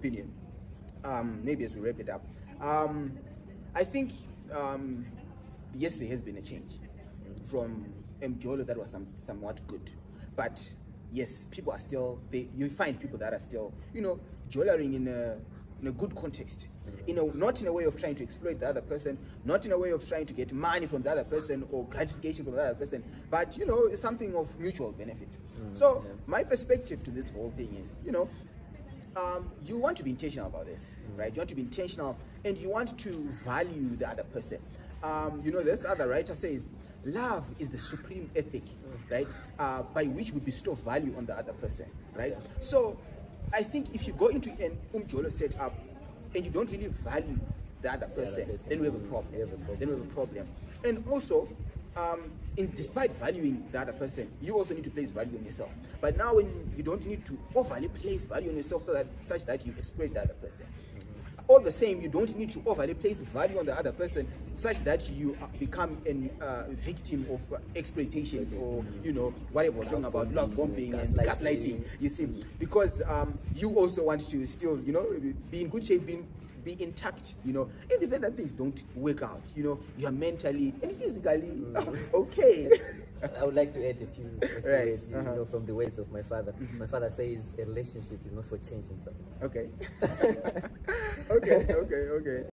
opinion, maybe as we wrap it up, I think yes, there has been a change from Umjolo that was somewhat good, but yes, people are still you find people that are still jollering in a good context, not in a way of trying to exploit the other person, not in a way of trying to get money from the other person or gratification from the other person, but it's something of mutual benefit. So my perspective to this whole thing is, you want to be intentional about this, right? You want to be intentional, and you want to value the other person. This other writer says, love is the supreme ethic, right? By which we bestow value on the other person, right? So I think if you go into an Umjolo setup and you don't really value the other person, then we have a problem. Then we have a problem. And also, despite valuing the other person, you also need to place value on yourself. But now, when you don't need to overly place value on yourself such that you exploit the other person. All the same, you don't need to overly place value on the other person such that you become a victim of exploitation or whatever we're talking about, love bombing and gaslighting. You see, because you also want to still be in good shape, be intact, in the event that things don't work out, you are mentally and physically okay. I would like to add a few words, Right. from the words of my father. My father says a relationship is not for changing something. Okay. Okay.